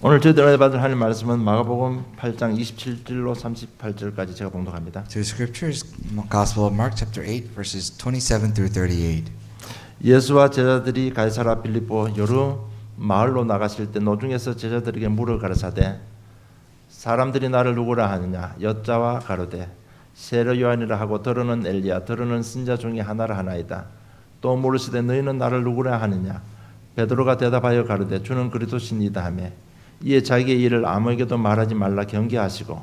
오늘 저희들 받을 하나님 말씀은 마가복음 8장 27절로 38절까지 제가 봉독합니다. Today's scripture is Gospel of Mark chapter 8 verses 27 through 38. 예수와 제자들이 가이사라 빌립보 여러 마을로 나가실 때 노중에서 제자들에게 물어 가르사대 사람들이 나를 누구라 하느냐 여자와 가로되 세례 요한이라 하고 더러는 엘리야 더러는 선지자 중에 하나라 하나이다. 또 물으시되 너희는 나를 누구라 하느냐 베드로가 대답하여 가로되 주는 그리스도시니이다 하며 이에 자기의 일을 아무에게도 말하지 말라 경계하시고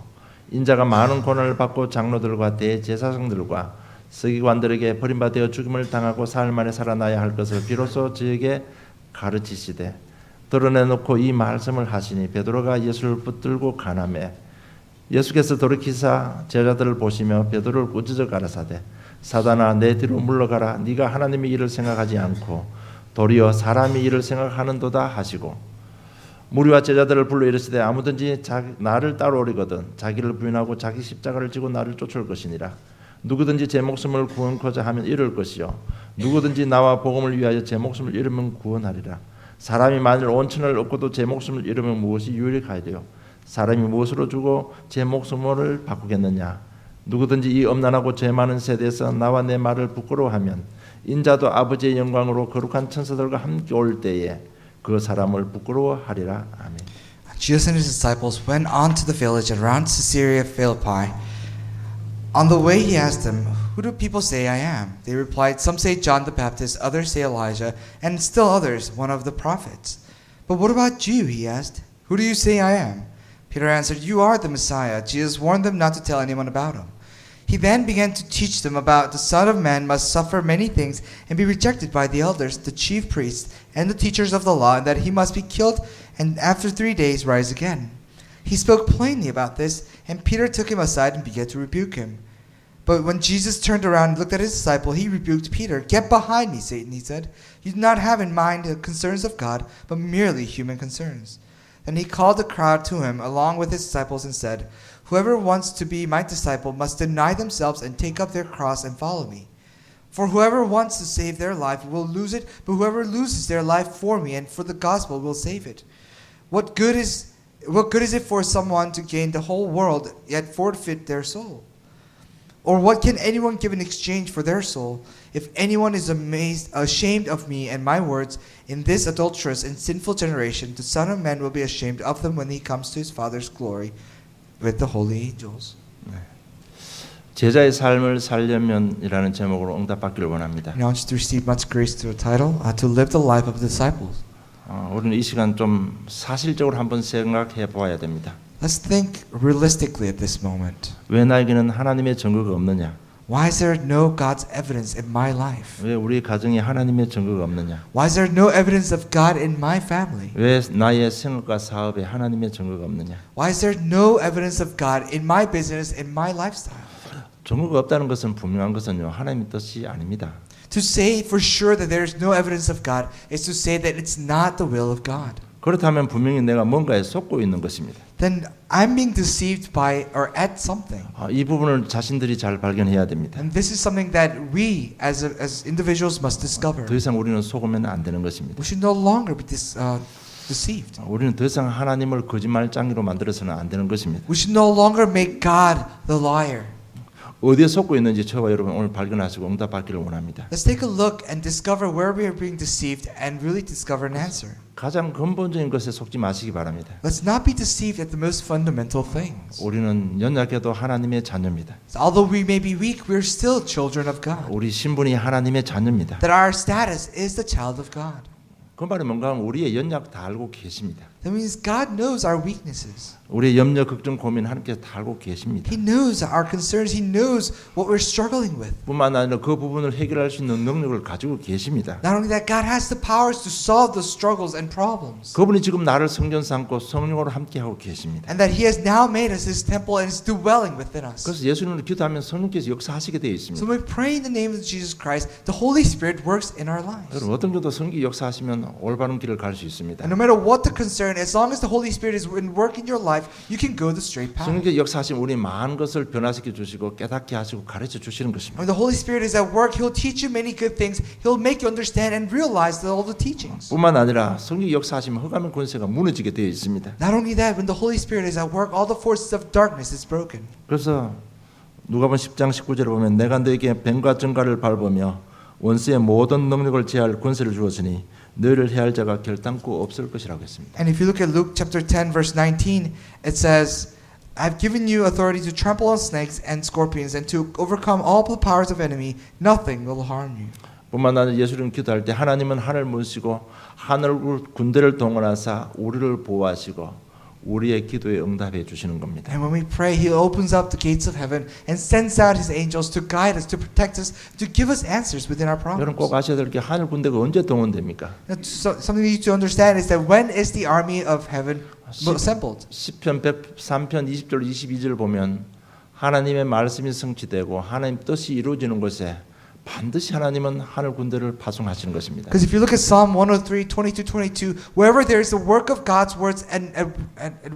인자가 많은 고난을 받고 장로들과 대제사장들과 서기관들에게 버림받아 죽임을 당하고 사흘 만에 살아나야 할 것을 비로소 저에게 가르치시되 드러내놓고 이 말씀을 하시니 베드로가 예수를 붙들고 가나매 예수께서 돌이키사 제자들을 보시며 베드로를 꾸짖어 가라사대 사단아 내 뒤로 물러가라 네가 하나님의 일을 생각하지 않고 도리어 사람의 일을 생각하는도다 하시고 무리와 제자들을 불러 이르시되 아무든지 나를 따라오리거든 자기를 부인하고 자기 십자가를 지고 나를 쫓을 것이니라. 누구든지 제 목숨을 구원코자 하면 잃을 것이요 누구든지 나와 복음을 위하여 제 목숨을 잃으면 구원하리라. 사람이 만일 온천을 얻고도 제 목숨을 잃으면 무엇이 유익하리요 사람이 무엇으로 주고 제 목숨을 바꾸겠느냐. 누구든지 이 엄난하고 죄 많은 세대에서 나와 내 말을 부끄러워하면 인자도 아버지의 영광으로 거룩한 천사들과 함께 올 때에 그 사람을 부끄러워하리라. 아멘. Jesus and his disciples went on to the village around Caesarea Philippi. On the way he asked them, "Who do people say I am?" They replied, "Some say John the Baptist, others say Elijah, and still others one of the prophets." "But what about you?" he asked. "Who do you say I am?" Peter answered, "You are the Messiah." Jesus warned them not to tell anyone about him. He then began to teach them about the Son of Man must suffer many things and be rejected by the elders, the chief priests, and the teachers of the law, and that he must be killed and after 3 days rise again. He spoke plainly about this, and Peter took him aside and began to rebuke him. But when Jesus turned around and looked at his disciple, he rebuked Peter. "Get behind me, Satan," he said. "You do not have in mind the concerns of God, but merely human concerns." Then he called the crowd to him along with his disciples and said, "Whoever wants to be my disciple must deny themselves and take up their cross and follow me. For whoever wants to save their life will lose it, but whoever loses their life for me and for the gospel will save it. What good is it for someone to gain the whole world yet forfeit their soul? Or what can anyone give in exchange for their soul? If anyone is ashamed of me and my words in this adulterous and sinful generation, the Son of Man will be ashamed of them when he comes to his Father's glory with the holy angels." 제자의 삶을 살려면이라는 제목으로 응답받기를 원합니다. I want you to receive much grace to the title, to live the life of the disciples. 우리는 이 시간 좀 사실적으로 한번 생각해 보아야 됩니다. Let's think realistically at this moment. 왜 나에게는 하나님의 증거가 없느냐? Why is there no God's evidence in my life? 왜 우리 가정에 하나님의 증거가 없느냐? Why is there no evidence of God in my family? 왜 나의 생업과 사업에 하나님의 증거가 없느냐? Why is there no evidence of God in my business, in my lifestyle? 증거가 없다는 것은 분명한 것은요 하나님의 뜻이 아닙니다. To say for sure that there is no evidence of God is to say that it's not the will of God. 그렇다면 분명히 내가 뭔가에 속고 있는 것입니다. Then I'm being deceived by or at something. 이 부분을 자신들이 잘 발견해야 됩니다. And this is something that we as individuals must discover. 더 이상 우리는 속으면 안 되는 것입니다. We should no longer be deceived. 우리는 더 이상 하나님을 거짓말장이로 만들어서는 안 되는 것입니다. We should no longer make God the liar. 어디에 속고 있는지 저와 여러분 오늘 발견하시고 응답받기를 원합니다. Let's take a look and discover where we are being deceived and really discover an answer. 가장 근본적인 것에 속지 마시기 바랍니다. Let's not be deceived at the most fundamental things. 우리는 연약해도 하나님의 자녀입니다. Although we may be weak, we're still children of God. 우리 신분이 하나님의 자녀입니다. That our status is the child of God. 그 말이 뭔가 하면 우리의 연약 다 알고 계십니다. That means God knows our weaknesses. 우리의 염려, 걱정, 고민 하나님께서 다 알고 계십니다. He knows our concerns. He knows what we're struggling with. 뿐만 아니라 그 부분을 해결할 수 있는 능력을 가지고 계십니다. Not only that, God has the powers to solve the struggles and problems. 그분이 지금 나를 성전 삼고 성령으로 함께하고 계십니다. And that He has now made us His temple and is dwelling within us. 그래서 예수님을 기도하면 성령께서 역사하시게 되어 있습니다. So when we pray in the name of Jesus Christ, the Holy Spirit works in our lives. 여러분 어떤 정도 성기 역사하시면 올바른 길을 갈 수 있습니다. And no matter what the concern concerned, as long as the Holy Spirit is in work in your life, you can go the straight path. 성령의 역사하심 우리 많은 것을 변화시켜 주시고 깨닫게 하시고 가르쳐 주시는 것입니다. When the Holy Spirit is at work, He'll teach you many good things. He'll make you understand and realize all the teachings. 뿐만 아니라 성령의 역사하시면 흑암의 권세가 무너지게 되어 있습니다. Not only that, when the Holy Spirit is at work, all the forces of darkness is broken. 그래서 누가복음 10장 19절에 보면 내가 너에게 뱀과 정갈을 밟으며 원수의 모든 능력을 제할 권세를 주었으니 너희를 해할 자가 결단코 없을 것이라고 했습니다. And if you look at Luke chapter 10 verse 19, it says, I've given you authority to trample on snakes and scorpions and to overcome all the powers of enemy. Nothing will harm you. 뿐만 아니라 예수님 기도할 때 하나님은 하늘 문시고 하늘 군대를 동원하사 우리를 보호하시고 우리의 기도에 응답해 주시는 겁니다. And when we pray, He opens up the gates of heaven and sends out His angels to guide us, to protect us, to give us answers within our 여러분 problems. 꼭 아셔야 될 게 하늘 군대가 언제 동원됩니까? Something you need to understand is that when is the army of heaven assembled? 시편 103편 20절 22절 보면 하나님의 말씀이 성취되고 하나님 뜻이 이루어지는 곳에 반드시 하나님은 하늘 군대를 파송하시는 것입니다. Because if you look at Psalm 103, 22, wherever there is the work of God's words and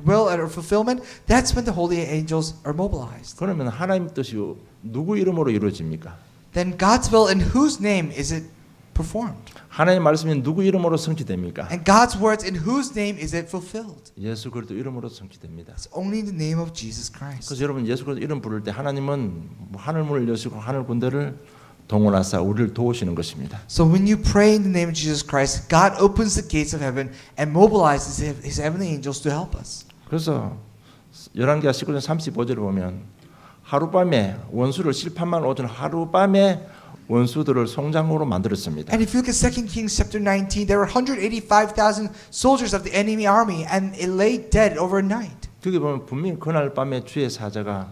will and fulfillment, that's when the holy angels are mobilized. 그러면 하나님 뜻이 누구 이름으로 이루어집니까? Then God's will in whose name is it performed? 하나님 말씀이 누구 이름으로 성취됩니까? And God's words in whose name is it fulfilled? 예수 그리스도 이름으로 성취됩니다. It's only in the name of Jesus Christ. 그래서 여러분 예수 그리스도 이름 부를 때 하나님은 하늘 문을 여시고 하늘 군대를 동원하사 우리를 도우시는 것입니다. So when you pray in the name of Jesus Christ, God opens the gates of heaven and mobilizes His heavenly angels to help us. 그래서 열왕기하 19장 35절을 보면 하룻밤에 원수를 실판만 오전 하룻밤에 원수들을 송장으로 만들었습니다. And if you look at 2 Kings chapter 19, there were 185,000 soldiers of the enemy army and it lay dead overnight. 거기 보면 분명히 그날 밤에 주의 사자가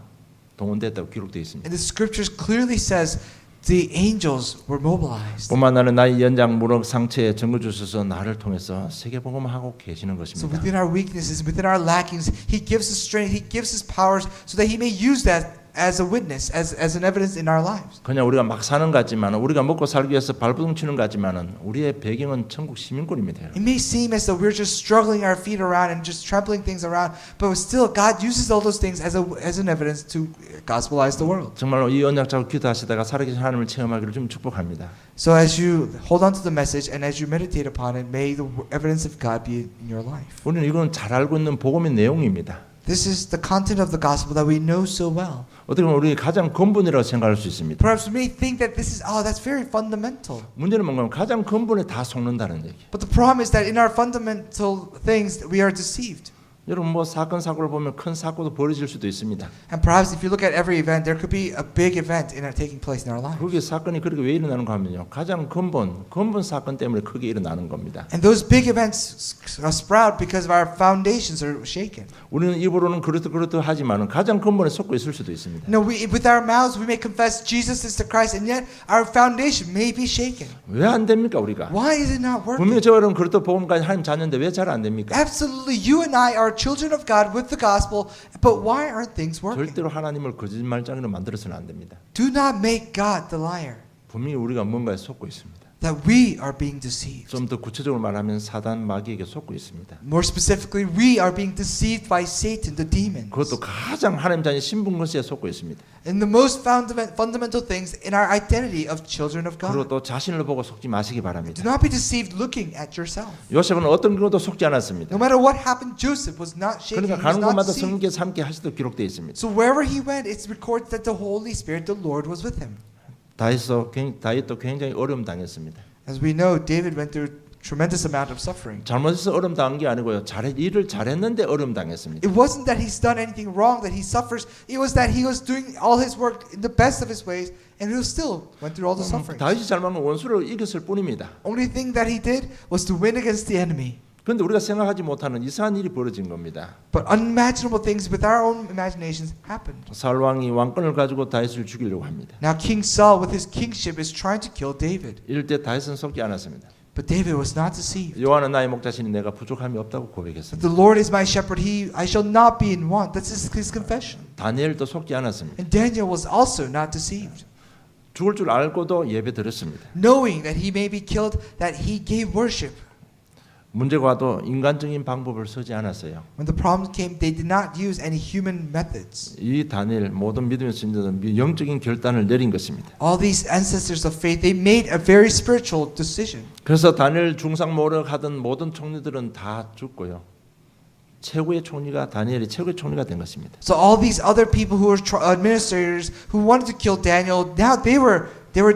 동원됐다고 기록되어 있습니다. And the scriptures clearly says the angels were mobilized. 뿐만 아니라 나의 연장 무력 상처에 증거 주셔서 나를 통해서 세계 복음하고 계시는 So 것입니다. within our weaknesses, within our lackings, He gives us strength, He gives us powers so that He may use that as a witness, as an evidence in our lives. 그냥 우리가 막 사는 것 같지만 우리가 먹고 살기 위해서 발버둥 치는 것 같지만은 우리의 배경은 천국 시민권입니다. It may seem as though we're just struggling our feet around and just trampling things around, but still God uses all those things as an evidence to gospelize the world. 정말로 이 언약 잡고 기도하시다가 살아계신 하나님을 체험하기를 좀 축복합니다. So as you hold on to the message and as you meditate upon it, may the evidence of God be in your life. 우리는 이건 잘 알고 있는 복음의 내용입니다. This is the content of the gospel that we know so well. 어떻게 보면 우리 가장 근본이라고 생각할 수 있습니다. Perhaps we may think that this is, that's very fundamental. 문제는 뭔가 가장 근본에 다 속는다는 얘기. But the problem is that in our fundamental things, we are deceived. 여러분 뭐 사건 사고를 보면 큰 사고도 벌어질 수도 있습니다. And perhaps if you look at every event, there could be a big event taking place in our lives. 그게 사건이 그렇게 왜 일어나는가 하면요. 가장 근본 사건 때문에 크게 일어나는 겁니다. And those big events sprout because of our foundations are shaken. 우리는 입으로는 그렇다 하지만은 가장 근본에 속고 있을 수도 있습니다. No, with our mouths we may confess Jesus is the Christ, and yet our foundation may be shaken. 왜 안 됩니까 우리가? Why is it not working? 분명히 저는 그렇다 복음까지 하나님 자녀인데 왜 잘 안 됩니까? Absolutely, you and I are children of God with the gospel, but why aren't things working? 절대로 하나님을 거짓말장이로 만들어서는 안 됩니다. Do not make God the liar. 분명히 우리가 뭔가에 속고 있습니다. That we are being deceived. 좀 더 구체적으로 말하면 사단 마귀에게 속고 있습니다. More specifically, we are being deceived by Satan, the demons. 그것도 가장 하나님 자녀 신분 것에 속고 있습니다. In the most fundamental things in our identity of children of 그리고 God. 또 자신을 보고 속지 마시기 Do 바랍니다. not be deceived looking at yourself. 요셉은 어떤 경우도 속지 않았습니다. No matter what happened, Joseph was not shaken. 그러니까 He was 가는 not 곳마다 deceived. 성령께서 함께 하시도록 기록되어 있습니다. So wherever he went, it's recorded that the Holy Spirit, the Lord, was with him. 다윗도 굉장히 어려움 당했습니다. As we know, David went through tremendous amount of suffering. 잘못해서 어려움 당한 게 아니고요. 일을 잘했는데 어려움 당했습니다. It wasn't that he's done anything wrong that he suffers. It was that he was doing all his work in the best of his ways, and he still went through all the suffering. 다윗이 잘못한 건 원수를 이겼을 뿐입니다. Only thing that he did was to win against the enemy. 그런데 우리가 생각하지 못하는 이상한 일이 벌어진 겁니다. But unimaginable things with our own imaginations happened. 사울 왕이 왕권을 가지고 다윗을 죽이려고 합니다. Now King Saul, with his kingship, is trying to kill David. 이럴 때 다윗은 속지 않았습니다. But David was not deceived. 여호와는 나의 목자시니 내가 부족함이 없다고 That 고백했습니다. the Lord is my shepherd, I shall not be in want. That's his confession. 다니엘도 속지 않았습니다. And Daniel was also not deceived. 죽을 줄 알고도 예배 드렸습니다. Knowing that he may be killed, that he gave worship. 문제가 와도 인간적인 방법을 쓰지 않았어요. When the problem came, they did not use any human methods. 이 다니엘 모든 믿음의 선지자들은 영적인 결단을 내린 것입니다. All these ancestors of faith, they made a very spiritual decision. 그래서 다니엘 중상 모략하던 모든 총리들은 다 죽고요. 최고의 총리가 다니엘이 최고의 총리가 된 것입니다. So all these other people who were administrators who wanted to kill Daniel, now they were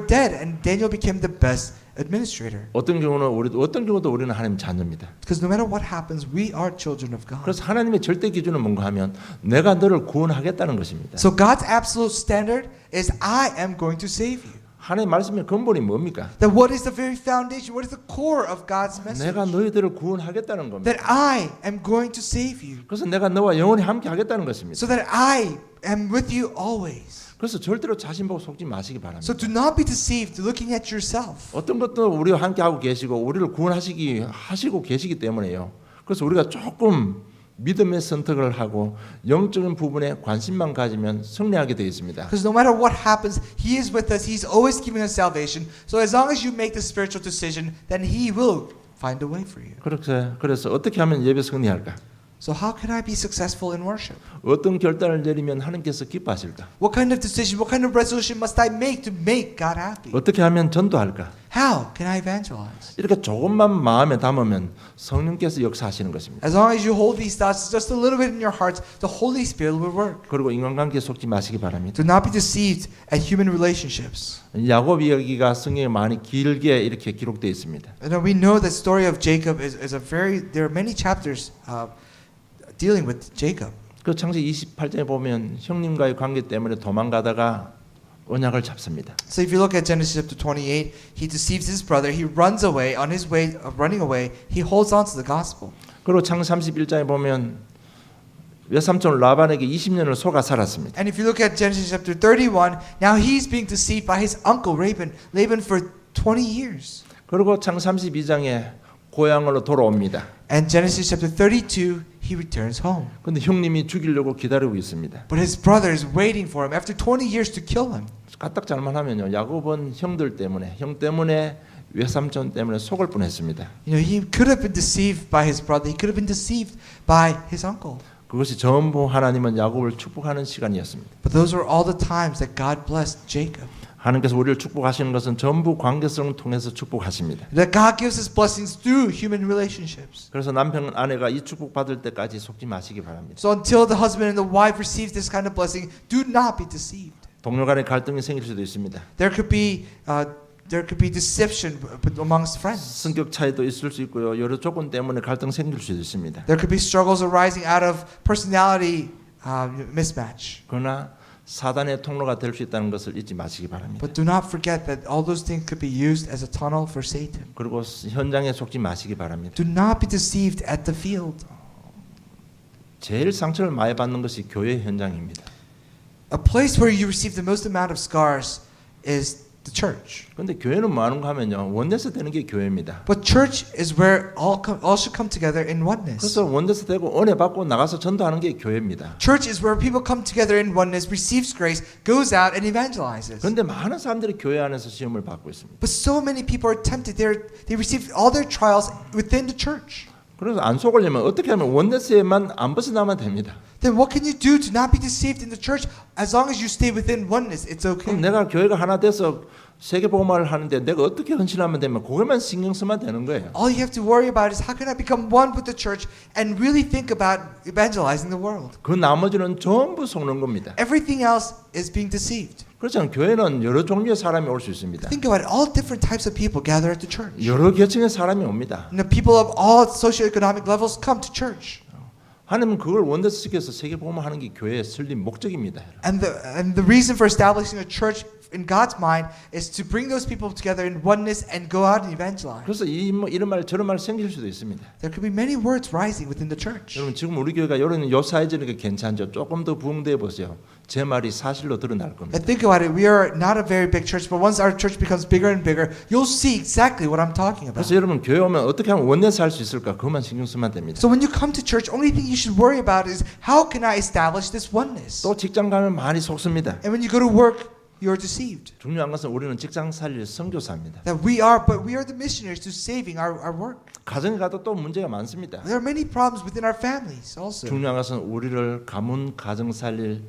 dead, and Daniel became the best administrator. 어떤 경우도 우리는 하나님 자녀입니다. Because no matter what happens, we are children of God. 그래서 하나님의 절대 기준은 뭔가 하면 내가 너를 구원하겠다는 것입니다. So God's absolute standard is I am going to save you. 하나님의 말씀의 근본이 뭡니까? That what is the very foundation, what is the core of God's message? 내가 너희들을 구원하겠다는 겁니다. That I am going to save you. 그래서 내가 너와 영원히 함께 하겠다는 것입니다. So that I am with you always. 그래서 절대로 자신 보고 속지 마시기 바랍니다. So do not be deceived looking at yourself. 어떤 것도 우리와 함께 하고 계시고 우리를 구원하시고 계시기 때문에요. 그래서 우리가 조금 믿음의 선택을 하고 영적인 부분에 관심만 가지면 승리하게 되어 있습니다. Because no matter what happens, He is with us. He's always giving us salvation. So as long as you make the spiritual decision, then He will find a way for you. 그래서 어떻게 하면 예배 승리할까? So how can I be successful in worship? 어떤 결단을 내리면 하나님께서 기뻐하실까? What kind of decision, what kind of resolution must I make to make God happy? 어떻게 하면 전도할까? How can I evangelize? 이렇게 조금만 마음에 담으면 성령께서 역사하시는 것입니다. As long as you hold these thoughts just a little bit in your hearts, the Holy Spirit will work. 그리고 인간관계에 속지 마시기 바랍니다. Do not be deceived at human relationships. 야곱 이야기가 성경에 많이 길게 이렇게 기록되어 있습니다. And we know the story of Jacob is a very, there are many chapters dealing with Jacob. 그 창세기 28장에 보면 형님과의 관계 때문에 도망가다가 언약을 잡습니다. So if you look at Genesis chapter 28, he deceives his brother. He runs away. On his way of running away, he holds on to the gospel. 그리고 창세기 31장에 보면 외삼촌 라반에게 20년을 속아 살았습니다. And if you look at Genesis chapter 31, now he's being deceived by his uncle Laban for 20 years. 그리고 창세기 32장에 고향으로 돌아옵니다. And Genesis chapter 32, he returns home. 근데 형님이 죽이려고 기다리고 있습니다. But his brother is waiting for him after 20 years to kill him. 까딱 잘못하면요. 야곱은 형 때문에 외삼촌 때문에 속을 뻔했습니다. You know, he could have been deceived by his brother. He could have been deceived by his uncle. 그것이 전부 하나님은 야곱을 축복하는 시간이었습니다. But those were all the times that God blessed Jacob. 하나님께서 우리를 축복하시는 것은 전부 관계성을 통해서 축복하십니다. That God gives us blessings through human relationships. 그래서 남편 아내가 이 축복 받을 때까지 속지 마시기 바랍니다. So until the husband and the wife receive this kind of blessing, do not be deceived. 동료 간의 갈등이 생길 수도 있습니다. There could be deception amongst friends. 성격 차이도 있을 수 있고요. 여러 조건 때문에 갈등 생길 수도 있습니다. There could be struggles arising out of personality mismatch. 그러나 사단의 통로가 될 수 있다는 것을 잊지 마시기 바랍니다. But do not forget that all those things could be used as a tunnel for Satan. 그리고 현장에 속지 마시기 바랍니다. Do not be deceived at the field. 제일 상처를 많이 받는 것이 교회 현장입니다. A place where you receive the most amount of scars is the church. 그런데 교회는 뭐 하는가 하면요. 원내에서 되는 게 교회입니다. But church is where all should come together in oneness. 그래서 원내에서 되고 은혜 받고 나가서 전도하는 게 교회입니다. Church is where people come together in oneness, receives grace, goes out and evangelizes. 그런데 많은 사람들이 교회 안에서 시험을 받고 있습니다. But so many people are tempted. They receive all their trials within the church. 그래서 안 속으려면 어떻게 하면 원내에만 안 벗어나면 됩니다. Then what can you do to not be deceived in the church? As long as you stay within oneness, it's okay. 그럼 내가 교회가 하나 돼서 세계복음화를 하는데 내가 어떻게 헌신하면 되면 그것만 신경 쓰면 되는 거예요. All you have to worry about is how can I become one with the church and really think about evangelizing the world. 그 나머지는 전부 속는 겁니다. Everything else is being deceived. 그렇잖아요. 교회는 여러 종류의 사람이 올 수 있습니다. Think about it. All different types of people gather at the church. 여러 계층의 사람이 옵니다. And the people of all socioeconomic levels come to church. 하나님은 그걸 원대시켜서 세계복음화하는 게 교회의 설립 목적입니다. And the reason for establishing a church in God's mind is to bring those people together in oneness and go out and evangelize. 그래서 이런 말 저런 말 생길 수도 있습니다. There could be many words rising within the church. 여러분 지금 우리 교회가 요 사이즈니까 괜찮죠. 조금 더 부흥돼 보세요. 제 말이 사실로 드러날 겁니다. And think about it. We are not a very big church, but once our church becomes bigger and bigger, you'll see exactly what I'm talking about. 그래서 여러분 교회 오면 어떻게 하면 원내에서 할 수 있을까? 그것만 신경 쓰면 됩니다. So when you come to church, only thing you should worry about is how can I establish this oneness? 또 직장 가면 많이 속습니다. And when you go to work, you're deceived. 중요한 것은 우리는 직장 살릴 선교사입니다. That we are the missionaries to saving our work. 가정에 가도 또 문제가 많습니다. There are many problems within our families also. 중요한 것은 우리를 가문 가정 살릴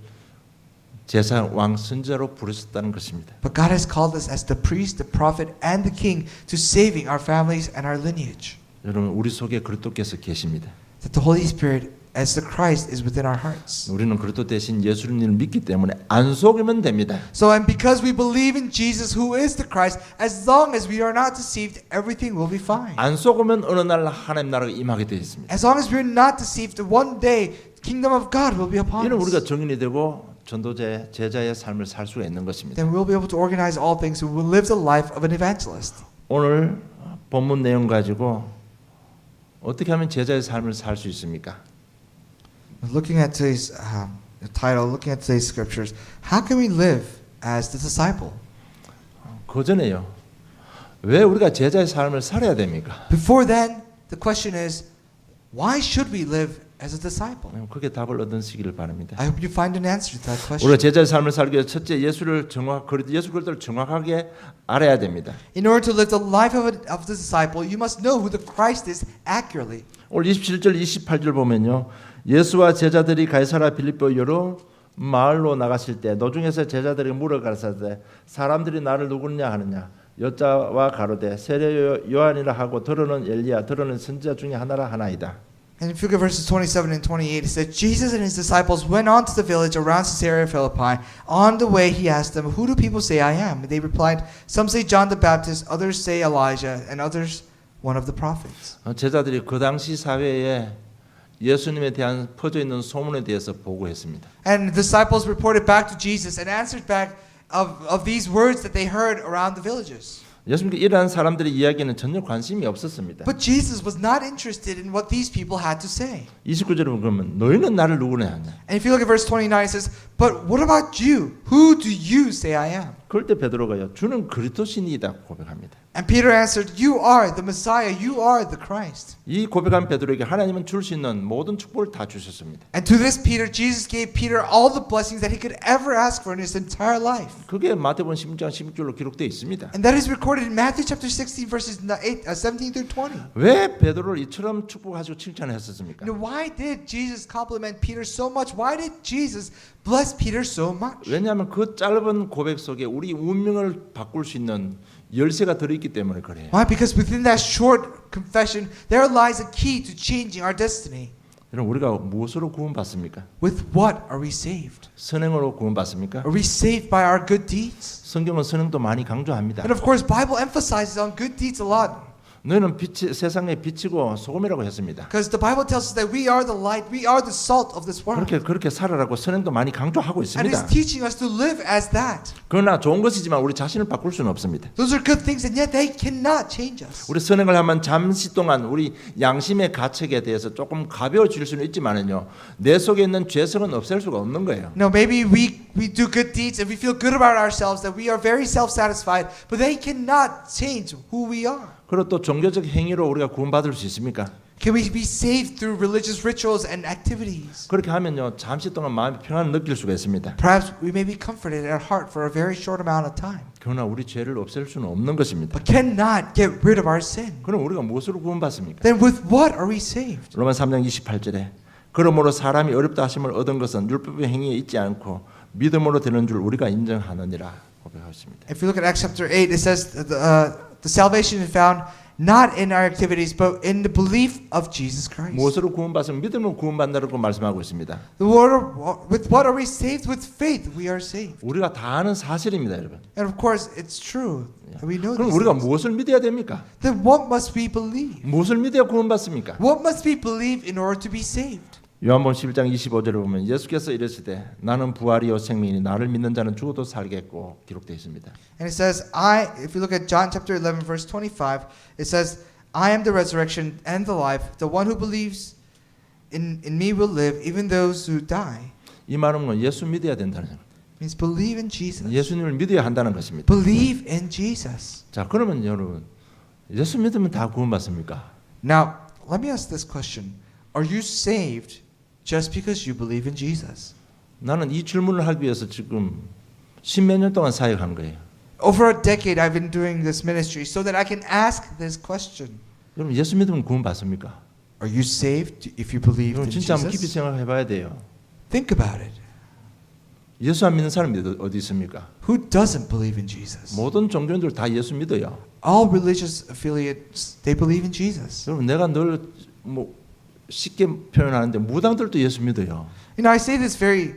제사 왕 선지자로 부르셨다는 것입니다. But God has called us as the priest, the prophet, and the king to saving our families and our lineage. 여러분 우리 속에 그리스도께서 계십니다. That the Holy Spirit as the Christ is within our hearts. 우리는 그리스도 대신 예수님을 믿기 때문에 안 속이면 됩니다. So and because we believe in Jesus who is the Christ, as long as we are not deceived, everything will be fine. 안 속으면 어느 날 하나님 나라가 임하게 되어 있습니다. As long as we are not deceived, one day kingdom of God will be upon 이는 우리가 us. 정인이 되고 전도자 제자의 삶을 살 수가 있는 것입니다. Then we'll be able to organize all things and we'll live the life of an evangelist. 오늘 본문 내용 가지고 어떻게 하면 제자의 삶을 살 수 있습니까? Looking at today's title, looking at today's scriptures, how can we live as the disciple? 그 전에요. 왜 우리가 제자의 삶을 살아야 됩니까? Before then, the question is, why should we live as a disciple? 그게 답을 얻으시기를 바랍니다. I hope you find an answer to that question. 우리가 제자의 삶을 살기 위해 첫째 예수 그리스도를 정확하게 알아야 됩니다. In order to live the life of the disciple, you must know who the Christ is accurately. 오늘 27절 28절 보면요. 예수와 제자들이 가이사라 빌립보 여러 마을로 나가실 때 노중에서 제자들이 물어 가라사대 사람들이 나를 누구냐 하느냐 여자와 가로되 세례 요한이라 하고 들어는 엘리야 들어는 선지자 중에 하나라 하나이다. And if you look at verses 27 and 28, it says, Jesus and his disciples went on to the village around Caesarea Philippi. On the way he asked them, who do people say I am? And they replied, some say John the Baptist, others say Elijah, and others one of the prophets. 제자들이 그 당시 사회에 예수님에 대한 퍼져 있는 소문에 대해서 보고했습니다. And the disciples reported back to Jesus and answered back of these words that they heard around the villages. 예수님께 이러한 사람들의 이야기는 전혀 관심이 없었습니다. But Jesus was not interested in what these people had to say. 29절에 보면 너희는 나를 누구냐 하냐. And if you look at verse 29, it says, but what about you? Who do you say I am? 그럴 때 베드로가요. 주는 그리스도신이다 고백합니다. And Peter answered, you are the Messiah, you are the Christ. 이 고백한 베드로에게 하나님은 줄 수 있는 모든 축복을 다 주셨습니다. And to this Peter, Jesus gave Peter all the blessings that he could ever ask for in his entire life. 그게 마태복음 16장 16절로 기록되어 있습니다. And that is recorded in Matthew chapter 16 verses 17 through 20. 왜 베드로를 이처럼 축복하시고 칭찬했었습니까? Now, why did Jesus compliment Peter so much? Why did Jesus bless Peter so much? 왜냐하면 그 짧은 고백 속에 우리 운명을 바꿀 수 있는 열쇠가 들어있기 때문에 그래요. Why? Because within that short confession, there lies a key to changing our destiny. 여러분 우리가 무엇으로 구원받습니까? With what are we saved? 선행으로 구원받습니까? Are we saved by our good deeds? 성경은 선행도 많이 강조합니다. And of course, Bible emphasizes on good deeds a lot. 너희는 세상의 빛이고 소금이라고 했습니다. Because the Bible tells us that we are the light, we are the salt of this world. 그렇게 살아라고 선행도 많이 강조하고 And it's 있습니다. teaching us to live as that. 그러나 좋은 것이지만 우리 자신을 바꿀 수는 없습니다. Those are good things, and yet they cannot change us. 우리 선행을 하면 잠시 동안 우리 양심의 가책에 대해서 조금 가벼워질 수는 있지만은요, 내 속에 있는 죄성은 없앨 수가 없는 거예요. Now, maybe we do good deeds and we feel good about ourselves, that we are very self-satisfied, but they cannot change who we are. 그리고 또 종교적 행위로 우리가 구원받을 수 있습니까? Can we be saved through religious rituals and activities? 그렇게 하면요, 잠시 동안 마음의 평안을 느낄 수가 있습니다. Perhaps we may be comforted at heart for a very short amount of time, 그러나 우리 죄를 없앨 수는 없는 것입니다. but cannot get rid of our sin. 그럼 우리가 무엇으로 구원받습니까? Then with what are we saved? 로마 3장 28절에 그러므로 사람이 어렵다 하심을 얻은 것은 율법의 행위에 있지 않고 믿음으로 되는 줄 우리가 인정하느니라 고백하고 있습니다. If you look at Acts chapter 8, it says the salvation is found not in our activities, but in the belief of Jesus Christ. 무엇으로 구원받으면 믿음으로 구원받는다고 말씀하고 있습니다. With what are we saved? With faith we are saved. 우리가 다 아는 사실입니다, 여러분. And of course, it's true. We know 그럼 these 우리가 things. 무엇을 믿어야 됩니까? Then what must we believe? 무엇을 믿어야 구원받습니까? What must we believe in order to be saved? 요한복음 11장 25절에 보면 예수께서 이르시되 나는 부활이요 생명이니 나를 믿는 자는 죽어도 살겠고 기록되어 있습니다. And it says, if you look at John chapter 11 verse 25, it says, I am the resurrection and the life. The one who believes in me will live, even those who die. 이 말은 예수 믿어야 된다는 거예요. Means believe in Jesus. 예수님을 믿어야 한다는 것입니다. Believe in Jesus. 자, 그러면 여러분 예수 믿으면 다 구원받습니까? Now, let me ask this question. Are you saved just because you believe in Jesus? 나는 이 질문을 하기 위해서 지금 십몇 년 동안 사역한 거예요. Over a decade I've been doing this ministry so that I can ask this question. 여러분 예수 믿으면 구원 받습니까? Are you saved if you believe 여러분 in 진짜 한번 깊이 Jesus? 생각해봐야 돼요. Think about it. 예수 안 믿는 사람이 어디 있습니까? Who doesn't believe in Jesus? 모든 종교인들 다 예수 믿어요. All religious affiliates, they believe in Jesus. 여러분 내가 늘 뭐 쉽게 표현하는데 무당들도 예수 믿어요. You know, I say this very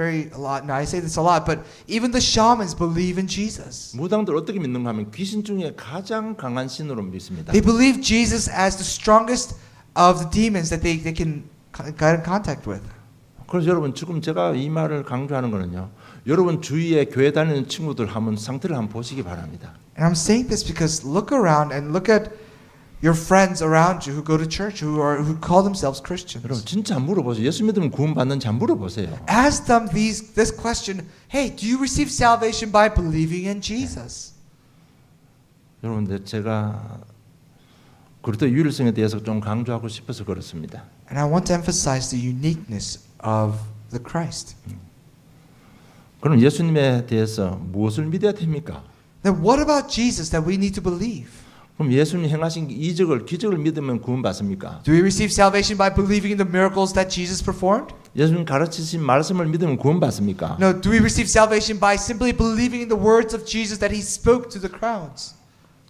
a lot. No, I say this a lot, but even the shamans believe in Jesus. 무당들 어떻게 믿는가 하면 귀신 중에 가장 강한 신으로 믿습니다. They believe Jesus as the strongest of the demons that they can get in contact with. 그래서 여러분 지금 제가 이 말을 강조하는 거는요. 여러분 주위에 교회 다니는 친구들 한번 상태를 한번 보시기 바랍니다. And I'm saying this because look around and look at your friends around you who go to church, who call themselves Christians. 여러분 진짜 물어보세요. 예수 믿으면 구원 받는지 한번 물어보세요. Ask them this question. Hey, do you receive salvation by believing in Jesus? 여러분 제가 그리스도 유일성에 대해서 좀 강조하고 싶어서 그렇습니다. And I want to emphasize the uniqueness of the Christ. 그럼 예수님에 대해서 무엇을 믿어야 됩니까? Then what about Jesus that we need to believe? 그럼 예수님 행하신 기적을 믿으면 구원 받습니까? Do we receive salvation by believing in the miracles that Jesus performed? 예수님 가르치신 말씀을 믿으면 구원 받습니까? No, do we receive salvation by simply believing in the words of Jesus that he spoke to the crowds?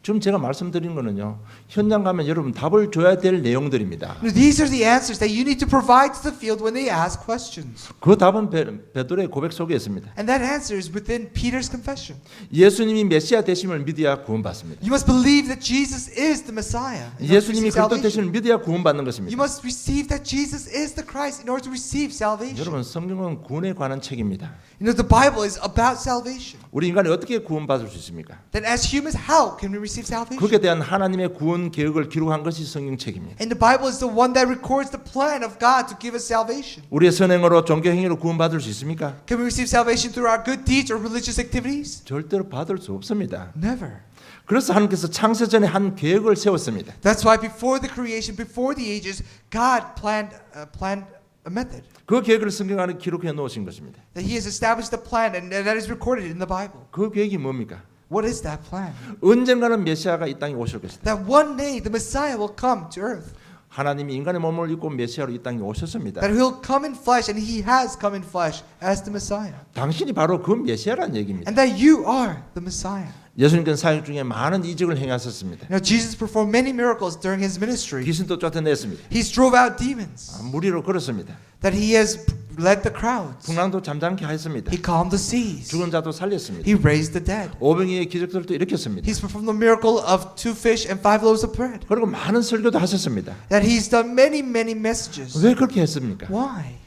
지금 제가 말씀드린 거는요. 현장 가면 여러분 답을 줘야 될 내용들입니다. No, these are the answers that you need to provide to the field when they ask questions. 그 답은 베드로의 고백 속에 있습니다. And that answer is within Peter's confession. 예수님이 메시아 되심을 믿어야 구원 받습니다. You must believe that Jesus is the Messiah. in order to 예수님이 receive 그리스도 salvation. 되심을 믿어야 구원 받는 You 것입니다. must receive that Jesus is the Christ in order to receive salvation. 여러분 성경은 구원에 관한 책입니다. You know, the Bible is about salvation. 우리 인간이 어떻게 구원받을 수 있습니까? Then as humans, how can we receive salvation? 거기에 대한 하나님의 구원 계획을 기록한 것이 성경책입니다. And the Bible is the one that records the plan of God to give us salvation. 우리의 선행으로 종교 행위로 구원받을 수 있습니까? Can we receive salvation through our good deeds or religious activities? 절대로 받을 수 없습니다. Never. 그래서 하나님께서 창세전에 한 계획을 세웠습니다. That's why before the creation, before the ages, God planned a method. 그 계획을 성경 안에 기록해 놓으신 것입니다. That He has established a plan, and that is recorded in the Bible. 그 계획이 뭡니까? What is that plan? 언젠가는 메시아가 이 땅에 오실 것이다. That one day the Messiah will come to earth. 하나님이 인간의 몸을 입고 메시아로 이 땅에 오셨습니다. That He'll come in flesh, and He has come in flesh as the Messiah. 당신이 바로 그 메시아라는 얘기입니다. And that you are the Messiah. 예수님께서 사역 중에 많은 이적을 행하셨습니다. Now Jesus performed many miracles during His ministry. 귀신도 쫓아냈습니다. He drove out demons. 무리로 걸었습니다. That He has led the crowds. 풍랑도 잠잠케 하였습니다. He calmed the seas. 죽은 자도 살렸습니다. He raised the dead. 오병이의 기적들도 일으켰습니다. He's performed the miracle of 2 fish and 5 loaves of bread. 그리고 많은 설교도 하셨습니다. That He's done many messages. 왜 그렇게 했습니까? Why?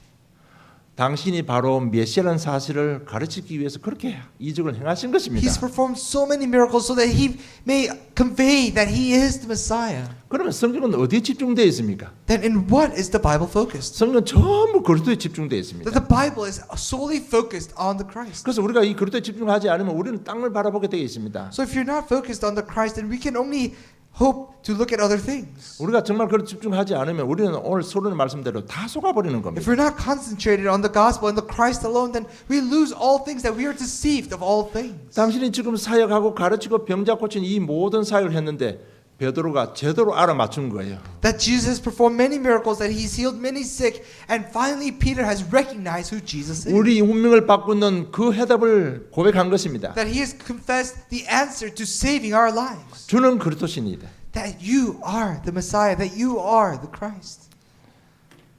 당신이 바로 메시아라는 사실을 가르치기 위해서 그렇게 이적을 행하신 것입니다. He's performed so many miracles so that He may convey that He is the Messiah. 그러면 성경은 어디에 집중되어 있습니까? Then in what is the Bible focused? 성경은 전부 그리스도에 집중되어 있습니다. That the Bible is solely focused on the Christ. 그래서 우리가 이 그리스도에 집중하지 않으면 우리는 땅을 바라보게 되어 있습니다. So if you're not focused on the Christ, then we can only hope to look at other things. 우리가 정말 그렇게 집중하지 않으면 우리는 오늘 소론의 말씀대로 다 속아버리는 If 겁니다. we're not concentrated on the gospel and the Christ alone, then we lose all things, that we are deceived of all things. 당신이 지금 사역하고 가르치고 병자 고친 이 모든 사역을 했는데 베드로가 제대로 알아맞춘 거예요. That Jesus has performed many miracles, that He's healed many sick, and finally Peter has recognized who Jesus is. 우리 운명을 바꾸는 그 해답을 고백한 것입니다. That he has confessed the answer to saving our lives. 주는 그리스도신이다. That you are the Messiah, that you are the Christ.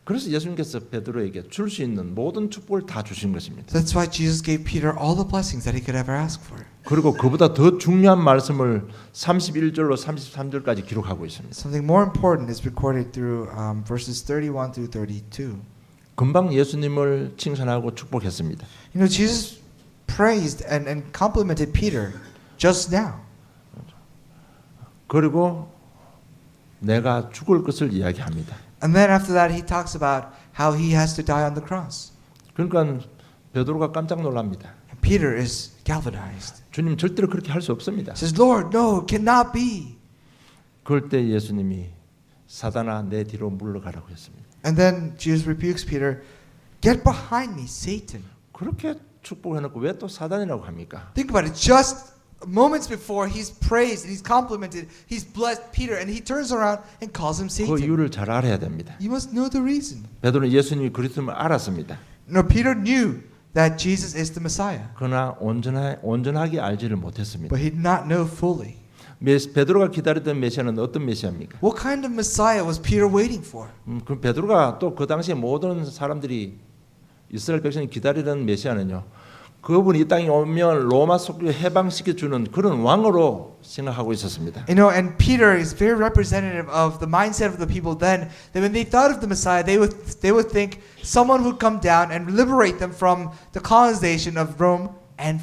그래서 예수님께서 베드로에게 줄 수 있는 모든 축복을 다 주신 것입니다. That's why Jesus gave Peter all the blessings that he could ever ask for. 그리고 그보다 더 중요한 말씀을 31절로 33절까지 기록하고 있습니다. Something more important is recorded through verses 31 through 32. 금방 예수님을 칭찬하고 축복했습니다. You know, Jesus praised and complimented Peter just now. 그리고 내가 죽을 것을 이야기합니다. And then after that he talks about how he has to die on the cross. 그러니까 베드로가 깜짝 놀랍니다. And Peter is galvanized. 주님 절대로 그렇게 할 수 없습니다. He says, Lord, no, cannot be. 그럴 때 예수님이 사단아 내 뒤로 물러가라고 했습니다. And then Jesus rebukes Peter, get behind me, Satan. 그렇게 축복해놓고 왜 또 사단이라고 합니까? Think about it. Just moments before, he's praised and he's complimented, he's blessed Peter, and he turns around and calls him 그 Satan. 이유를 잘 알아야 됩니다. You must know the reason. 베드로는 예수님이 그리스도임을 알았습니다. No, Peter knew that Jesus is the Messiah, 그러나 온전하게 알지를 못했습니다. but he did not know fully. 베드로가 기다리던 메시아는 어떤 메시아입니까? What kind of Messiah was Peter waiting for? 그 베드로가 또 그 당시에 모든 사람들이 이스라엘 백성이 기다리던 메시아는요. 그분이 이 땅에 오면 로마 속에 해방시켜 주는 그런 왕으로 생각하고 있었습니다. You know, and Peter is very representative of the mindset of the people then. That when they thought of the Messiah, they would think someone would come down and liberate them from the colonization of Rome and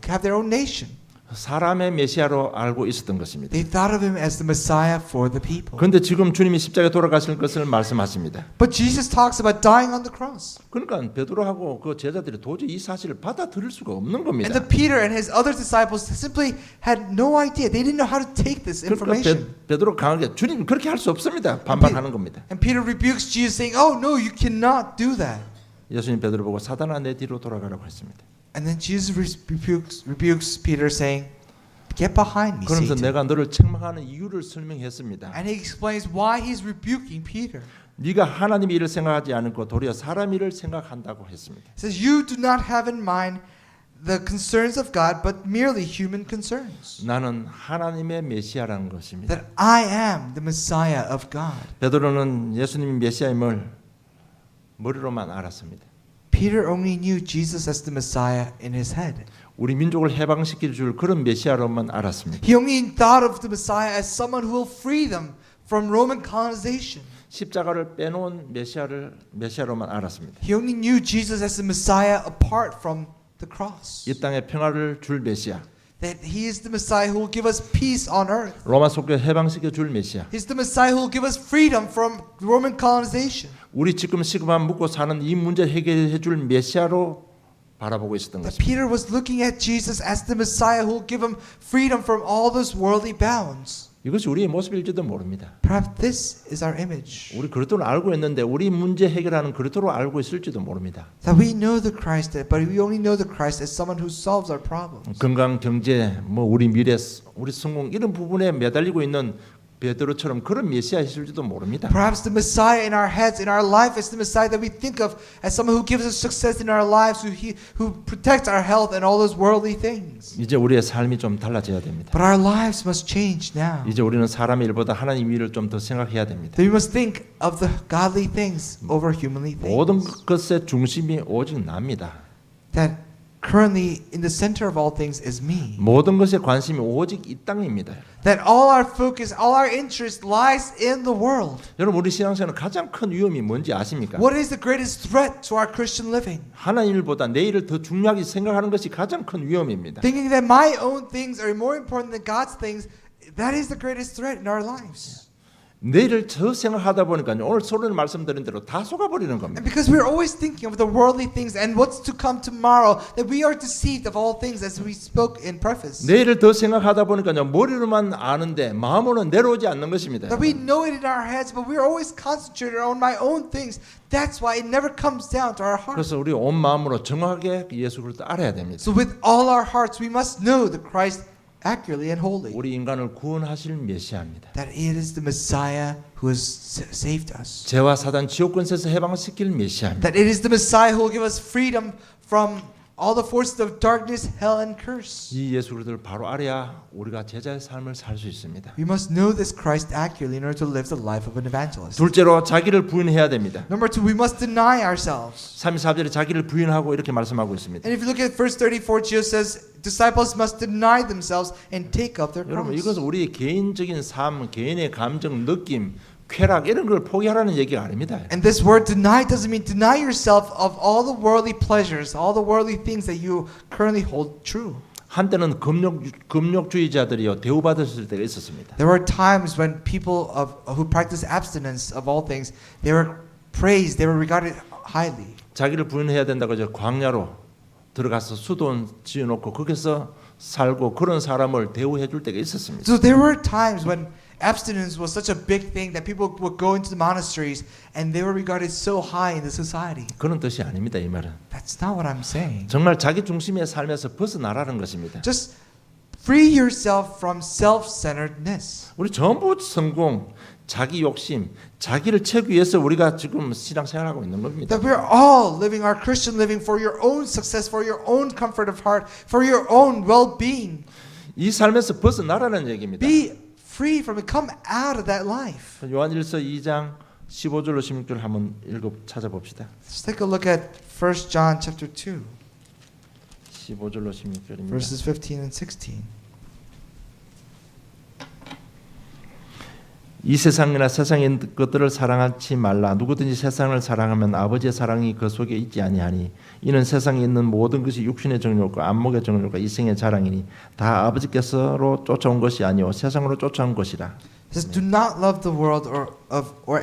have their own nation. 사람의 메시아로 알고 있었던 것입니다. They thought of him as the Messiah for the people. 그런데 지금 주님이 십자가에 돌아가실 것을 말씀하십니다. But Jesus talks about dying on the cross. 그러니까 베드로하고 그 제자들이 도저히 이 사실을 받아들일 수가 없는 And 겁니다. the Peter and his other disciples simply had no idea. They didn't know how to take this information. 그러니까 베드로 강하게 주님 그렇게 할 수 없습니다. 반박하는 겁니다. And Peter rebukes Jesus, saying, "Oh no, you cannot do that." 예수님 베드로 보고 사단아 내 뒤로 돌아가라고 했습니다. And then Jesus rebukes Peter, saying, "Get behind me, 그러면서 Satan." 내가 너를 책망하는 이유를 설명했습니다. And he explains why he's rebuking Peter. 네가 하나님의 일을 생각하지 않고 도리어 사람 일을 생각한다고 했습니다. He says, "You do not have in mind the concerns of God, but merely human concerns." 나는 하나님의 메시아라는 것입니다. That I am the Messiah of God. 베드로는 예수님이 메시아임을 머리로만 알았습니다. Peter only knew Jesus as the Messiah in his head. 우리 민족을 해방시켜 줄 그런 메시아로만 알았습니다. He only thought of the Messiah as someone who will free them from Roman colonization. 십자가를 빼놓은 메시아로만 알았습니다. He only knew Jesus as the Messiah apart from the cross. 이 땅에 평화를 줄 메시아, That he is the Messiah who will give us peace on earth. 로마 속에 해방시켜 줄 메시아. He's the Messiah who will give us freedom from Roman colonization. 우리 지금 시급한 묵고 사는 이 문제 해결해 줄 메시아로 바라보고 있었던 That 것입니다. Peter was looking at Jesus as the Messiah who will give him freedom from all those worldly bounds. 이것이 우리의 모습일지도 모릅니다. Perhaps this is our image. 우리 그리스도를 알고 있는데 우리 문제 해결하는 그리스도로 알고 있을지도 모릅니다. That we know the Christ, but we only know the Christ as someone who solves our problems. 건강, 경제, 우리 미래, 우리 성공 이런 부분에 매달리고 있는 베드로처럼 그런 메시아이실지도 모릅니다. Perhaps the Messiah in our heads, in our life, is the Messiah that we think of as someone who gives us success in our lives, who protects our health and all those worldly things. 이제 우리의 삶이 좀 달라져야 됩니다. But our lives must change now. 이제 우리는 사람의 일보다 하나님 일을 좀 더 생각해야 됩니다. That we must think of the godly things over humanly 모든 things. 것의 중심이 오직 납니다. That currently in the center of all things is me. 모든 것의 관심이 오직 이 땅입니다. That all our focus, all our interest lies in the world. 여러분 우리 신앙생활은 가장 큰 위험이 뭔지 아십니까? What is the greatest threat to our Christian living? 하나님 일보다 내 일을 더 중요하게 생각하는 것이 가장 큰 위험입니다. Thinking that my own things are more important than God's things, that is the greatest threat in our lives. 내일을 더 생각하다 보니까 오늘 소리를 말씀드린 대로 다 속아버리는 And 겁니다. because we're always thinking of the worldly things and what's to come tomorrow, that we are deceived of all things, as we spoke in preface. 내일을 더 생각하다 보니까 머리로만 아는데 마음으로는 내려오지 않는 것입니다. That we know it in our heads, but we're always concentrated on my own things. That's why it never comes down to our heart. 그래서 우리 온 마음으로 정확하게 예수 그리스도 알아야 됩니다. So with all our hearts, we must know the Christ accurately and wholly. 우리 인간을 구원하실 메시아입니다. That it is the Messiah who has saved us. 죄와 사단 지옥 권세에서 해방시킬 메시아입니다. That it is the Messiah who will give us freedom from all the forces of darkness, hell, and curse. 이 예수 그리스도를 바로 알아야 우리가 제자의 삶을 살 수 있습니다. We must know this Christ accurately in order to live the life of an evangelist. 둘째로 자기를 부인해야 됩니다. Number two, we must deny ourselves. 34절에 자기를 부인하고 이렇게 말씀하고 있습니다. And if you look at verse 34, Jesus says, disciples must deny themselves and take up their 여러분 cross. 이것은 우리의 개인적인 삶, 개인의 감정, 느낌, 쾌락 이런 걸 포기하라는 얘기가 아닙니다. And this word deny doesn't mean deny yourself of all the worldly pleasures, all the worldly things that you currently hold true. 한때는 금욕주의자들이요 대우받았을 때가 있었습니다. There were times when people who practice abstinence of all things, they were praised, they were regarded highly. 자기를 부인해야 된다고 저 광야로 들어가서 수돈 지어놓고 거기서 살고 그런 사람을 대우해 줄 때가 있었습니다. So there were times when abstinence was such a big thing that people would go into the monasteries and they were regarded so high in the society. 그런 뜻이 아닙니다. 이 말은 That's not what I'm saying. 정말 자기 중심의 삶에서 벗어나라는 것입니다. Just Free yourself from self-centeredness. 우리 전부 성공, 자기 욕심, 자기를 채우기 위해서 우리가 지금 신앙생활하고 있는 겁니다. That we're all living our Christian living for your own success, for your own comfort of heart, for your own well-being. 이 삶에서 벗어나라는 얘기입니다. Be free from it. Come out of that life. 요한일서 2장 15절로 16절 한번 찾아봅시다. Let's take a look at 1 John chapter 2, 15절로 16절입니다. verses 15 and 16. 이 세상이나 세상의 것들을 사랑하지 말라. 누구든지 세상을 사랑하면 아버지의 사랑이 그 속에 있지 아니하니 이는 세상에 있는 모든 것이 육신의 정욕과 안목의 정욕과 이생의 자랑이니 다 아버지께서로 쫓아온 것이 아니오 세상으로 쫓아온 것이라. It says, "Do not love the world or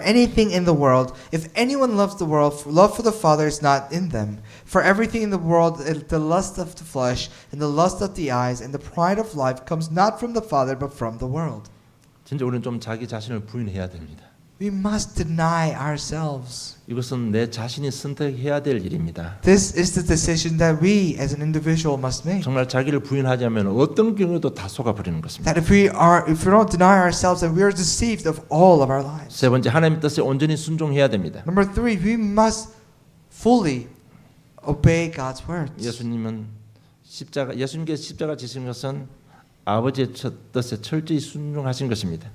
anything in the world. If anyone loves the world, love for the Father is not in them. For everything in the world, the lust of the flesh and the lust of the eyes and the pride of life comes not from the Father but from the world." 진짜 우리는 좀 자기 자신을 부인해야 됩니다. We must deny ourselves. 이것은 내 자신이 선택해야 될 일입니다. This is the decision that we as an individual must make. 정말 자기를 부인하자면 어떤 경우도 다 속아버리는 것입니다. That if we don't deny ourselves, then we are deceived of all of our lives. 세 번째, 하나님의 뜻에 온전히 순종해야 됩니다. Number 3, we must fully obey God's words. 예수님께서 십자가 지신 것은 아버지의 뜻에 철저히 순종하신 것입니다.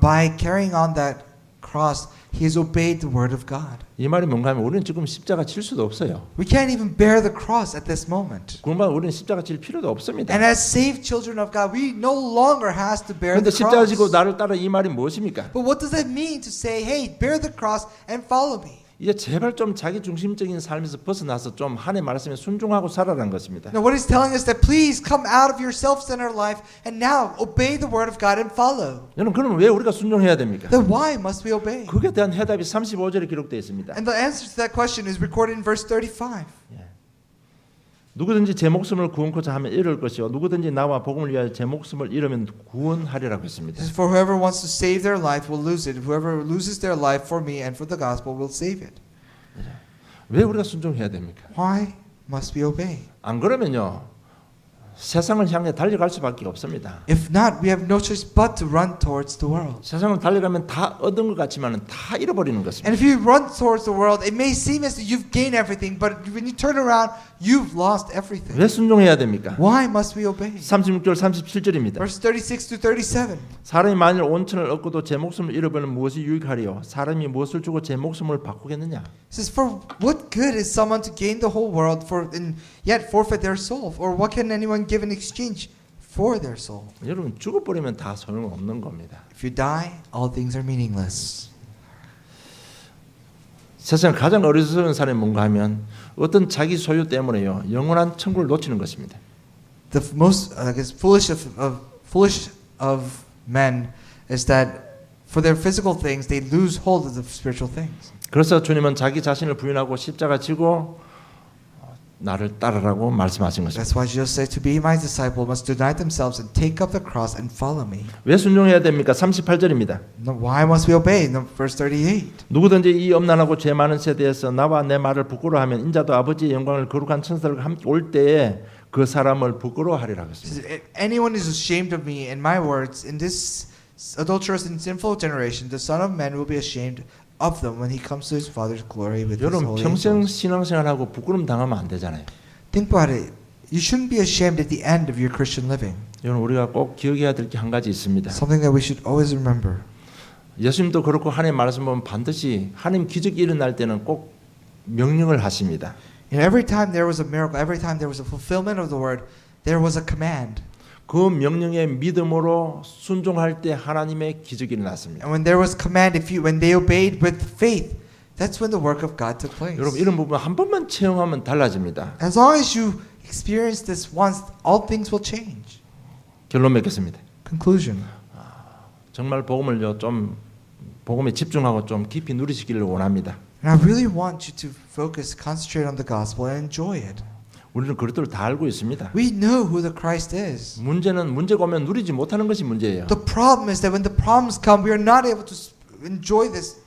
By carrying on that cross, He has obeyed the word of God. 이 말이 뭔가 하면 우리는 지금 십자가 칠 수도 없어요. We can't even bear the cross at this moment. 그러면 우리는 십자가 칠 필요도 없습니다. And as saved children of God, we no longer has to bear 그런데 the 십자가 지고 cross. 나를 따라 이 말이 무엇입니까? But what does that mean to say, hey, bear the cross and follow me? 이제 제발 좀 자기 중심적인 삶에서 벗어나서 좀 하나님의 말씀에 순종하고 살아라는 것입니다. Now what He's telling us that please come out of your self-centered life and now obey the word of God and follow. 여러분 그러면 왜 우리가 순종해야 됩니까? Then why must we obey? 그에 대한 해답이 35절에 기록되어 있습니다. And the answer to that question is recorded in verse 35. 누구든지 제 목숨을 구원코자 하면 잃을 것이요 누구든지 나와 복음을 위하여 제 목숨을 잃으면 구원하리라고 했습니다. For whoever wants to save their life will lose it. Whoever loses their life for me and for the gospel will save it. 왜 우리가 순종해야 됩니까? Why must we obey? 안 그러면요 세상을 향해 달려갈 수밖에 없습니다. If not, we have no choice but to run towards the world. 세상을 달려가면 다 얻은 것 같지만은 다 잃어버리는 것입니다. And if you run towards the world, it may seem as if you've gained everything, but when you turn around, you've lost everything. 왜 순종해야 됩니까? Why must we obey? 36절 37절입니다. Verse 36 to 37. 사람이 만일 온천을 얻고도 제 목숨을 잃어버리면 무엇이 유익하리요? 사람이 무엇을 주고 제 목숨을 바꾸겠느냐? It says, for what good is someone to gain the whole world and yet forfeit their soul? Or what can anyone give in exchange for their soul? 여러분 죽어버리면 다 소용없는 겁니다. If you die, all things are meaningless. 세상 가장 어리석은 사람이 뭔가 하면 어떤 자기 소유 때문에요 영원한 천국을 놓치는 것입니다. The most foolish of men is that for their physical things they lose hold of the spiritual things. 그래서 주님은 자기 자신을 부인하고 십자가 지고 나를 따르라고 말씀하신 것입니다. That's why Jesus said, to be my disciple must deny themselves and take up the cross and follow me. 왜 순종해야 됩니까? 38절입니다. Why must we obey? Verse 38. 누구든지 이 엄난하고 죄 많은 세대에서 나와 내 말을 부끄러워하면 인자도 아버지의 영광을 거룩한 천사들과 함께 올 때에 그 사람을 부끄러워하리라고 했습니다. If anyone is ashamed of me and my words in this adulterous and sinful generation, the Son of Man will be ashamed of them when he comes to his Father's glory with his 여러분 holy 평생 angels. 신앙생활하고 부끄럼 당하면 안 되잖아요. Think about it. You shouldn't be ashamed at the end of your Christian living. 여러분 우리가 꼭 기억해야 될 게 한 가지 있습니다. Something that we should always remember. 예수님도 그렇고 하나님 말씀 보면 반드시 하나님 기적이 일어날 때는 꼭 명령을 하십니다. And every time there was a miracle, every time there was a fulfillment of the word, there was a command. 그 명령에 믿음으로 순종할 때 하나님의 기적이 일어났습니다. And when there was command, when they obeyed with faith, that's when the work of God took place. 여러분 이런 부분 한 번만 체험하면 달라집니다. As long as you experience this once, all things will change. 결론 맺겠습니다. Conclusion. 정말 복음을요 좀 복음에 집중하고 좀 깊이 누리시기를 원합니다. And I really want you to focus, concentrate on the gospel and enjoy it. 우리는 그것들을 다 알고 있습니다. We know who the Christ is. 문제가 오면 누리지 못하는 것이 문제예요. The problem is that when the problems come, we are not able to enjoy this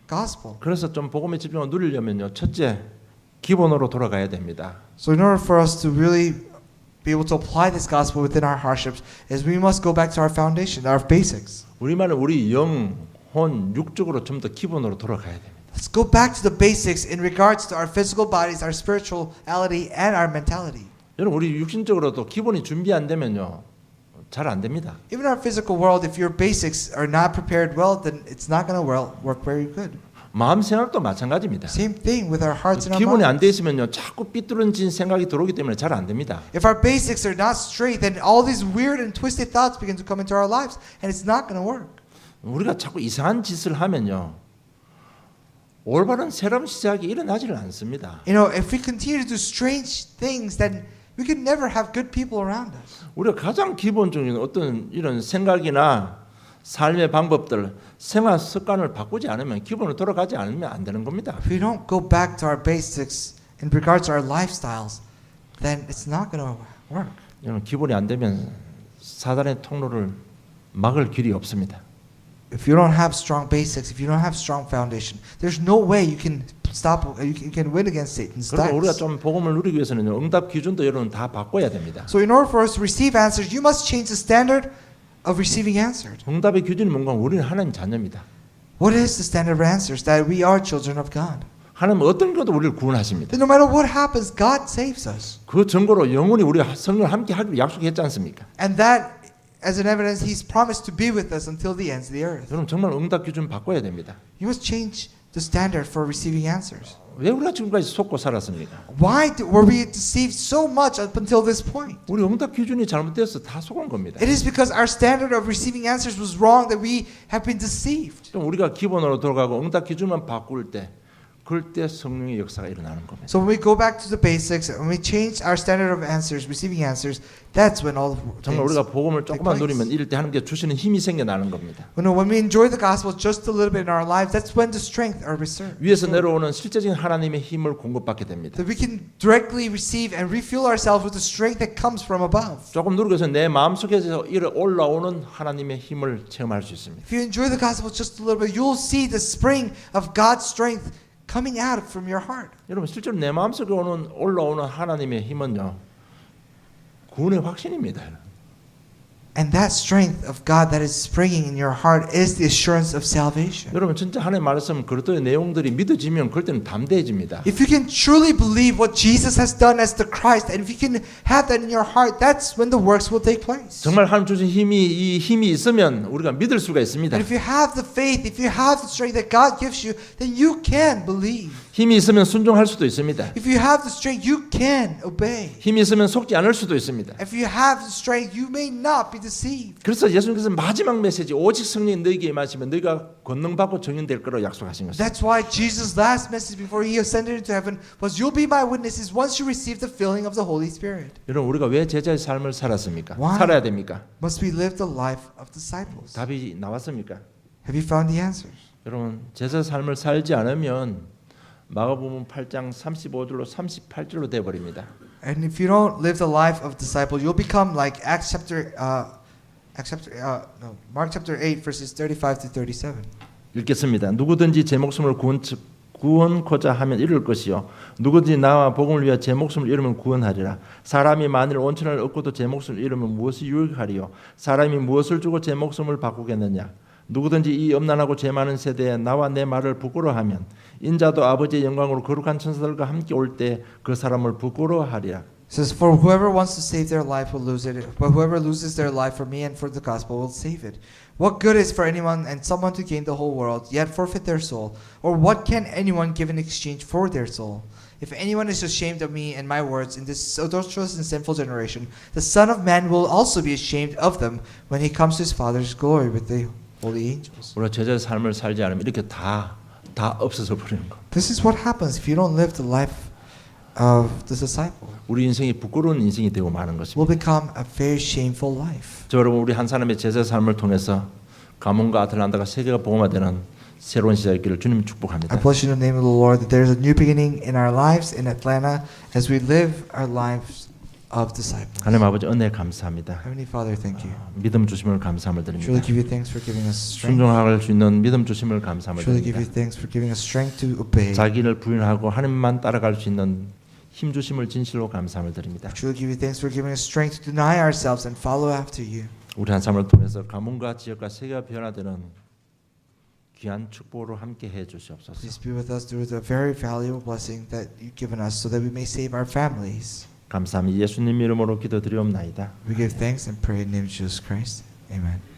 gospel. 그래서 좀 복음에 집중하고 누리려면요 첫째 기본으로 돌아가야 됩니다. So in order for us to really be able to apply this gospel within our hardships is we must go back to our foundation, our basics. 우리말은 우리 영, 혼, 육적으로 좀 더 기본으로 돌아가야 됩니다. Let's go back to the basics in regards to our physical bodies, our spirituality, and our mentality. 여러분 우리 육신적으로도 기본이 준비 안 되면요 잘 안 됩니다. Even our physical world, if your basics are not prepared well, then it's not going to work very good. 마음 생각도 마찬가지입니다. Same thing with our hearts and our 기본이 안 minds. 돼 있으면요 자꾸 삐뚤어진 생각이 들어오기 때문에 잘 안 됩니다. If our basics are not straight, then all these weird and twisted thoughts begin to come into our lives, and it's not going to work. 우리가 자꾸 이상한 짓을 하면요 올바른 새로운 시작이 일어나지를 않습니다. You know, if we continue to do strange things, then we could never have good people around us. 우리가 가장 기본적인 어떤 이런 생각이나 삶의 방법들, 생활 습관을 바꾸지 않으면 기본으로 돌아가지 않으면 안 되는 겁니다. If we don't go back to our basics in regards to our lifestyles, then it's not going to work. 여러분 기본이 안 되면 사단의 통로를 막을 길이 없습니다. If you don't have strong basics, if you don't have strong foundation, there's no way you can stop. You can win against Satan's 그리고 우리가 attacks. 좀 복음을 누리기 위해서는 응답 기준도 여러분 다 바꿔야 됩니다. So in order for us to receive answers, you must change the standard of receiving answers. 응답의 기준이 뭔가 우리는 하나님 자녀입니다. What is the standard of answers? That we are children of God. 하나님은 어떤 것도 우리를 구원하십니다. That no matter what happens, God saves us. 그 증거로 영원히 우리 성령을 함께 하기로 약속했지 않습니까? And that, as an evidence, He's promised to be with us until the ends of the earth. 여러분 정말 응답 기준 바꿔야 됩니다. You must change the standard for receiving answers. 왜 우리가 지금까지 속고 살았습니까? Why were we deceived so much up until this point? 우리 응답 기준이 잘못돼서 다 속은 겁니다. It is because our standard of receiving answers was wrong that we have been deceived. 좀 우리가 기본으로 돌아가고 응답 기준만 바꿀 때 그럴 때 성령의 역사가 일어나는 겁니다. So when we go back to the basics and we change our standard of answers, receiving answers, that's when all 정말 things 우리가 복음을 take 조금만 place. 누리면 이럴 때 하나님께 주시는 힘이 생겨나는 겁니다. When we enjoy the gospel just a little bit in our lives, that's when the strength are restored. 위에서 내려오는 실제적인 하나님의 힘을 공급받게 됩니다. That we can directly receive and refuel ourselves with the strength that comes from above. 조금 누리고 해서 내 마음속에서 올라오는 하나님의 힘을 체험할 수 있습니다. If you enjoy the gospel just a little bit, you'll see the spring of God's strength coming out from your heart. 여러분 실제로 내 마음속에 올라오는 하나님의 힘은요 구원의 확신입니다. And that strength of God that is springing in your heart is the assurance of salvation. 여러분 진짜 하나님 말씀 그리스도의 내용들이 믿어지면 그럴 때는 담대해집니다. If you can truly believe what Jesus has done as the Christ, and if you can have that in your heart, that's when the works will take place. 정말 하나님 주신 이 힘이 있으면 우리가 믿을 수가 있습니다. And if you have the faith, if you have the strength that God gives you, then you can believe. 힘이 있으면 순종할 수도 있습니다. If you have the strength, you can obey. 힘이 있으면 속지 않을 수도 있습니다. If you have the strength, you may not be deceived. 그래서 예수님께서 마지막 메시지 오직 성령이 너희에게 임하시면 너희가 권능받고 정인될 거라고 약속하신 것입니다. That's why Jesus' last message before he ascended into heaven was, "You'll be my witnesses once you receive the filling of the Holy Spirit." 여러분 우리가 왜 제자의 삶을 살았습니까? Why? 살아야 됩니까? Must we live the life of disciples? 답이 나왔습니까? Have you found the answers? 여러분 제자 삶을 살지 않으면 마가복음 8장 35절로 38절로 돼 버립니다. And if you don't live the life of disciple, you'll become like Mark chapter 8 verses 35 to 37. 읽겠습니다. 누구든지 제 목숨을 구원코자 하면 잃을 것이요 누구든지 나와 복음을 위하여 제 목숨을 잃으면 구원하리라. 사람이 만일 온천을 얻고도 제 목숨을 잃으면 무엇이 유익하리요? 사람이 무엇을 주고 제 목숨을 바꾸겠느냐? 누구든지 이 엄난하고 죄 많은 세대에 나와 내 말을 부끄러워하면 인자도 아버지의 영광으로 거룩한 천사들과 함께 올 때 그 사람을 부끄러워하리라. It says, "For whoever wants to save their life will lose it, but whoever loses their life for me and for the gospel will save it. What good is for anyone and someone to gain the whole world, yet forfeit their soul? Or what can anyone give in exchange for their soul? If anyone is ashamed of me and my words in this adulterous and sinful generation, the Son of Man will also be ashamed of them when he comes to his Father's glory with the holy angels." 우리가 제자의 삶을 살지 않으면 이렇게 다 없어져 버리는 거. This is what happens if you don't live the life of the disciple. 우리 인생이 부끄러운 인생이 되고 마는 것입니다. Will become a very shameful life. 저 여러분 우리 한 사람의 제자 삶을 통해서 가문과 아틀란타가 세계가 복음화되는 새로운 시작이기를 주님 축복합니다. I bless you in the name of the Lord that there is a new beginning in our lives in Atlanta as we live our lives of disciples. 하나님 아버지 은혜 감사합니다. Heavenly Father, thank you. 믿음 주심을 감사함을 Truly 드립니다. give you thanks for giving us strength. 순종할 수 있는 믿음 주심을 감사함을 Truly give you 드립니다. thanks for giving us strength to obey. 자기를 부인하고 하나님만 따라갈 수 있는 힘 주심을 진실로 감사함을 드립니다. We truly give you thanks for giving us strength to deny ourselves and follow after you. 우리 한 삶을 통해서 가문과 지역과 세계가 변화되는 귀한 축복으로 함께 해 주시옵소서. Please be with us through the very valuable blessing that you've given us so that we may save our families. 감사함이 예수님 이름으로 기도드리옵나이다. We give thanks and pray in the name of Jesus Christ. Amen.